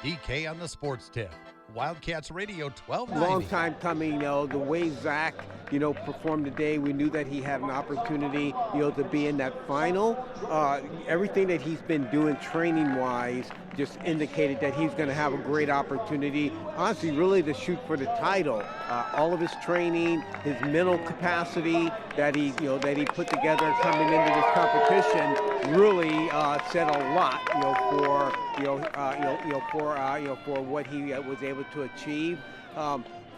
DK on the Sports Tip. Wildcats Radio 1290. Long time coming, the way Zach, performed today, we knew that he had an opportunity, to be in that final. Everything that he's been doing training-wise just indicated that he's going to have a great opportunity, honestly, really to shoot for the title. All of his training, his mental capacity that he put together coming into this competition really said a lot, for what he was able to achieve.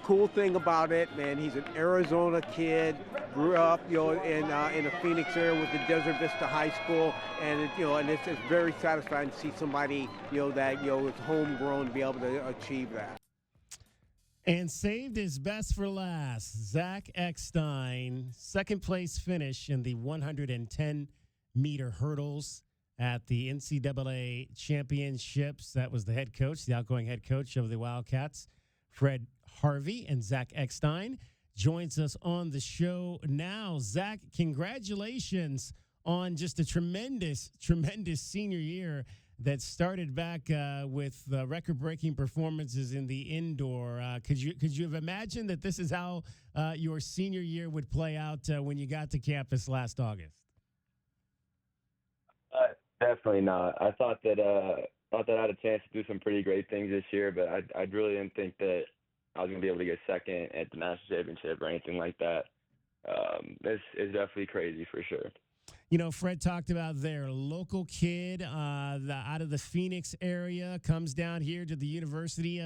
Cool thing about it, man, he's an Arizona kid, grew up, in the Phoenix area with the Desert Vista High School, and it's very satisfying to see somebody, that, is homegrown to be able to achieve that. And saved his best for last. Zach Extine, second place finish in the 110-meter hurdles at the NCAA championships. That was the head coach, the outgoing head coach of the Wildcats, Fred Harvey, and Zach Extine joins us on the show now. Zach, congratulations on just a tremendous senior year that started back with record-breaking performances in the indoor. Could you have imagined that this is how your senior year would play out when you got to campus last August? Definitely not. I thought that I had a chance to do some pretty great things this year, but I really didn't think that I was going to be able to get second at the national championship or anything like that. This is definitely crazy for sure. Fred talked about their local kid out of the Phoenix area, comes down here to the University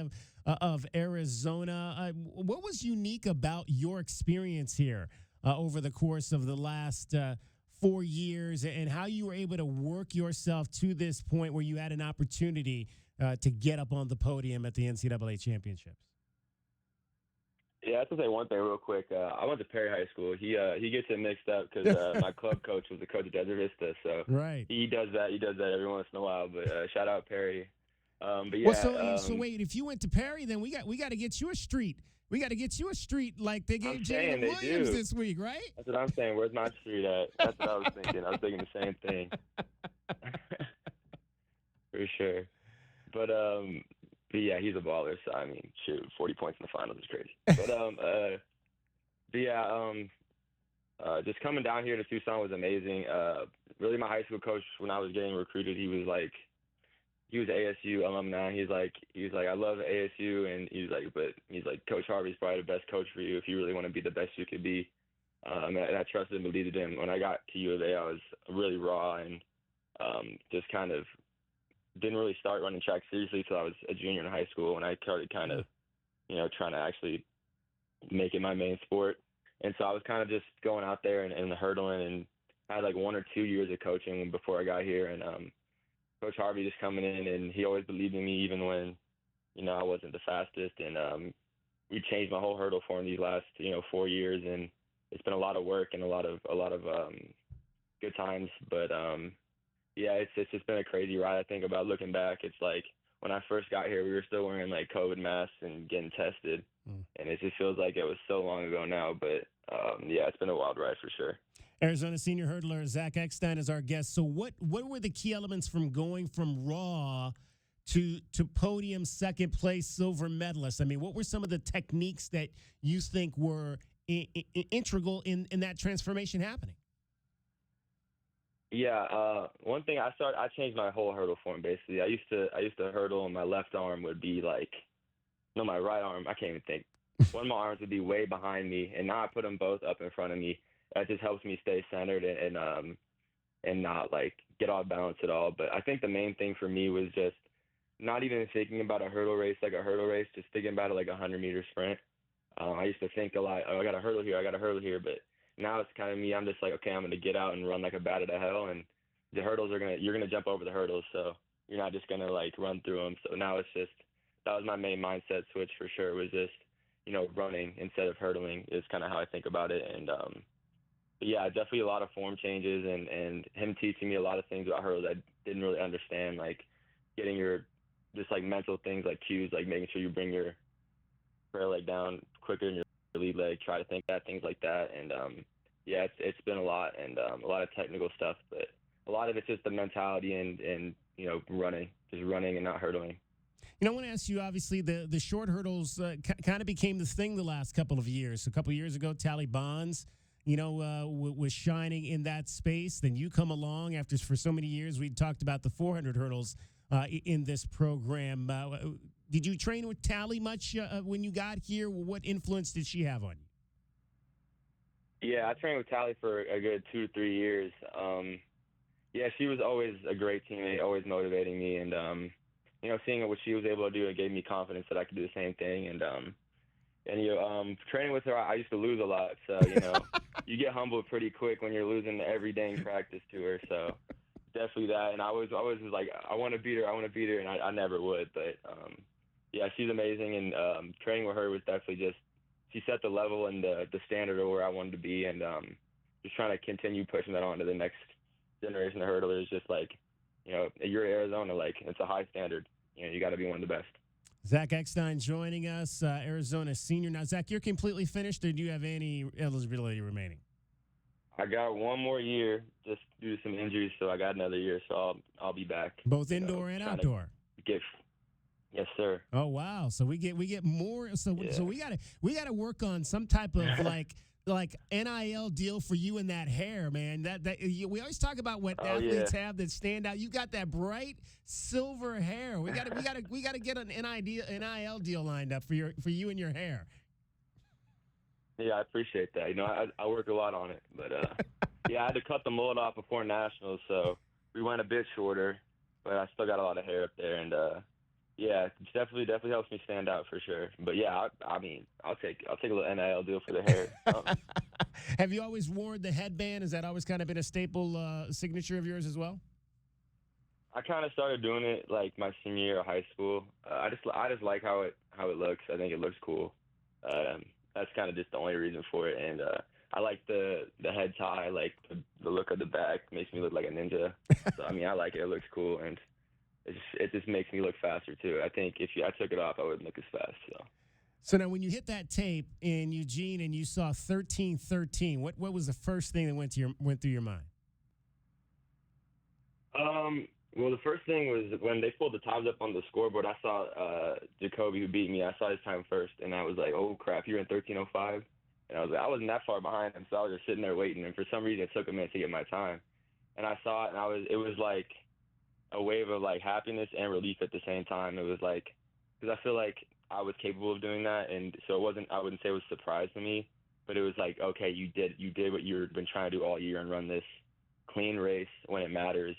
of Arizona. What was unique about your experience here over the course of the last 4 years, and how you were able to work yourself to this point where you had an opportunity to get up on the podium at the NCAA championships? Yeah, I have to say one thing real quick. I went to Perry High School. He gets it mixed up because my club coach was the coach of Desert Vista, so right. He does that every once in a while. But shout out Perry. But yeah. Well, so wait, if you went to Perry, then we got to get you a street. We got to get you a street like they gave Jalen Williams this week, right? That's what I'm saying. Where's my street at? That's what I was thinking. I was thinking the same thing. For sure. But yeah, he's a baller. So I mean, shoot, 40 points in the finals is crazy. But just coming down here to Tucson was amazing. Really, my high school coach, when I was getting recruited, he was ASU alumni. He's like, I love ASU, and he's like, Coach Harvey's probably the best coach for you if you really want to be the best you could be. And I trusted and believed in him. When I got to U of A, I was really raw and just kind of didn't really start running track seriously until I was a junior in high school, and I started kind of, trying to actually make it my main sport. And so I was kind of just going out there and hurdling, and I had like 1 or 2 years of coaching before I got here, and Coach Harvey just coming in, and he always believed in me even when, I wasn't the fastest. And we changed my whole hurdle form these last, 4 years, and it's been a lot of work and a lot of good times. But yeah, it's just been a crazy ride. I think about looking back, it's like when I first got here, we were still wearing like COVID masks and getting tested, and it just feels like it was so long ago now. But yeah, it's been a wild ride for sure. Arizona senior hurdler Zach Extine is our guest. So what were the key elements from going from raw to podium second place silver medalist? I mean, what were some of the techniques that you think were integral in that transformation happening? Yeah, one thing I changed my whole hurdle form basically. I used to hurdle, and my left arm would be my right arm, I can't even think. One of my arms would be way behind me, and now I put them both up in front of me. That just helps me stay centered and not get off balance at all. But I think the main thing for me was just not even thinking about a hurdle race like a hurdle race, just thinking about it like a 100-meter sprint. I used to think a lot, oh, I got a hurdle here, but now it's kind of me. I'm just like, okay, I'm going to get out and run like a bat out of hell, and the hurdles you're going to jump over the hurdles, so you're not just going to run through them. So now it's just, that was my main mindset switch for sure, was just, running instead of hurdling is kind of how I think about it. And yeah, definitely a lot of form changes and him teaching me a lot of things about hurdles I didn't really understand, like getting your just mental things like cues, like making sure you bring your prayer leg down quicker than your lead leg, try to think that, things like that. And yeah, it's been a lot, and a lot of technical stuff, but a lot of it's just the mentality and running and not hurdling. I want to ask you, obviously, the short hurdles kind of became the thing the last couple of years. A couple of years ago, Tally Bonds, was shining in that space. Then you come along after, for so many years, we talked about the 400 hurdles in this program. Did you train with Tally much when you got here? What influence did she have on you? Yeah, I trained with Tally for a good 2 to 3 years. Yeah, she was always a great teammate, always motivating me, and seeing what she was able to do, it gave me confidence that I could do the same thing. And training with her, I used to lose a lot, so you get humbled pretty quick when you're losing every day in practice to her. So definitely that, and I was like, I want to beat her, and I never would. But yeah, she's amazing, and training with her was definitely she set the level and the standard of where I wanted to be, and just trying to continue pushing that on to the next generation of hurdlers. Just like, you're Arizona, like it's a high standard. You got to be one of the best. Zach Extine joining us, Arizona senior. Now, Zach, you're completely finished, or do you have any eligibility remaining? I got one more year just due to some injuries, so I got another year, so I'll be back. Both indoor and outdoor. Yes, sir. Oh wow! So we get more. So yeah. So we gotta work on some type of like NIL deal for you and that hair, man. We always talk about what athletes have that stand out. You got that bright silver hair. We gotta get an NIL deal lined up for you and your hair. Yeah, I appreciate that. I work a lot on it, but yeah, I had to cut the mullet off before nationals, so we went a bit shorter, but I still got a lot of hair up there, and yeah, it definitely helps me stand out for sure. But yeah, I mean, I'll take a little NIL deal for the hair. Have you always worn the headband? Has that always kind of been a staple signature of yours as well? I kind of started doing it like my senior year of high school. I just like how it looks. I think it looks cool. That's kind of just the only reason for it. And I like the head tie. I like the look of the back. Makes me look like a ninja. So I mean, I like it. It looks cool, and it just makes me look faster too. I think if I took it off, I wouldn't look as fast. So now, when you hit that tape in Eugene and you saw 13-13, what was the first thing that went through your mind? Well, the first thing was when they pulled the times up on the scoreboard. I saw Jacoby, who beat me. I saw his time first, and I was like, "Oh crap, you're in 13:05." And I wasn't that far behind him, so I was just sitting there waiting. And for some reason, it took a minute to get my time. And I saw it, and it was like a wave of like happiness and relief at the same time. It was like, because I feel like I was capable of doing that, and so I wouldn't say it was a surprise to me, but it was like, okay, you did what you've been trying to do all year and run this clean race when it matters,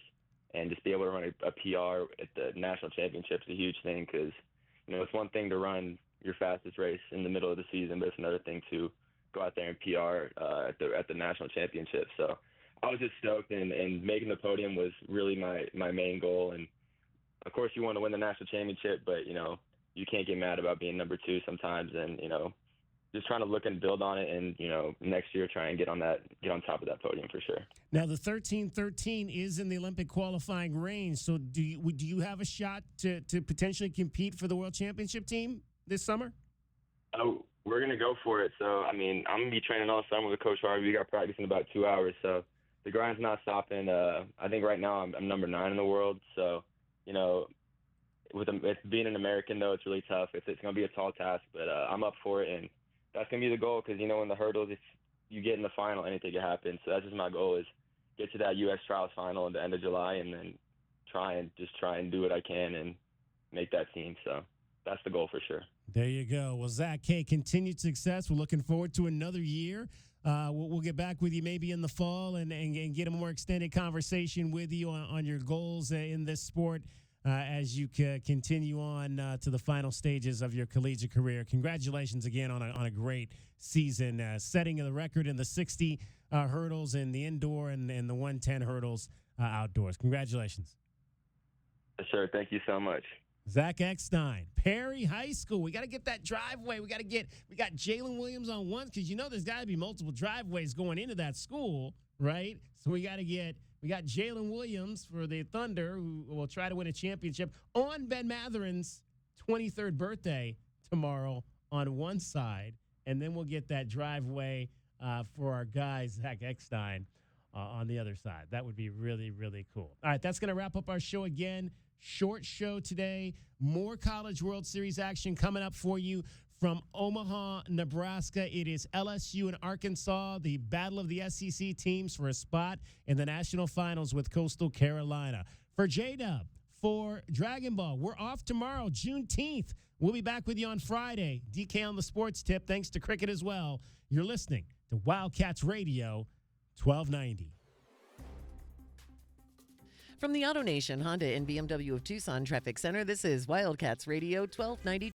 and just be able to run a PR at the national championship is a huge thing, because it's one thing to run your fastest race in the middle of the season, but it's another thing to go out there and PR at the national championship. So I was just stoked, and making the podium was really my main goal. And of course, you want to win the national championship, but you can't get mad about being number 2 sometimes. And just trying to look and build on it, and next year try and get on top of that podium for sure. Now the 13-13 is in the Olympic qualifying range. So do you have a shot to potentially compete for the World Championship team this summer? Oh, we're gonna go for it. So I mean, I'm gonna be training all summer with Coach Harvey. We got practice in about 2 hours, so the grind's not stopping. I think right now I'm number 9 in the world. So with it being an American though, it's really tough. It's going to be a tall task, but I'm up for it, and that's going to be the goal, because in the hurdles, if you get in the final, anything can happen. So that's just my goal, is get to that U.S. trials final at the end of July, and then try and do what I can and make that team. So that's the goal for sure. There you go. Well, Zach K, continued success. We're looking forward to another year. We'll get back with you maybe in the fall and get a more extended conversation with you on your goals in this sport as you continue on to the final stages of your collegiate career. Congratulations again on a great season, setting the record in the 60 hurdles in the indoor and the 110 hurdles outdoors. Congratulations. Yes, sir. Thank you so much. Zach Extine, Perry High School. We got to get that driveway. We got Jalen Williams on one, because there's got to be multiple driveways going into that school, right? So we got Jalen Williams for the Thunder, who will try to win a championship on Ben Matherin's 23rd birthday tomorrow on one side, and then we'll get that driveway for our guy Zach Extine on the other side. That would be really, really cool. All right, that's going to wrap up our show again. Short show today. More College World Series action coming up for you from Omaha, Nebraska. It is LSU and Arkansas, the battle of the SEC teams for a spot in the national finals with Coastal Carolina. For J-Dub, for Dragon Ball, we're off tomorrow, Juneteenth. We'll be back with you on Friday. DK on the Sports Tip, thanks to Cricket as well. You're listening to Wildcats Radio 1290. From the AutoNation Honda and BMW of Tucson Traffic Center, this is Wildcats Radio 1290.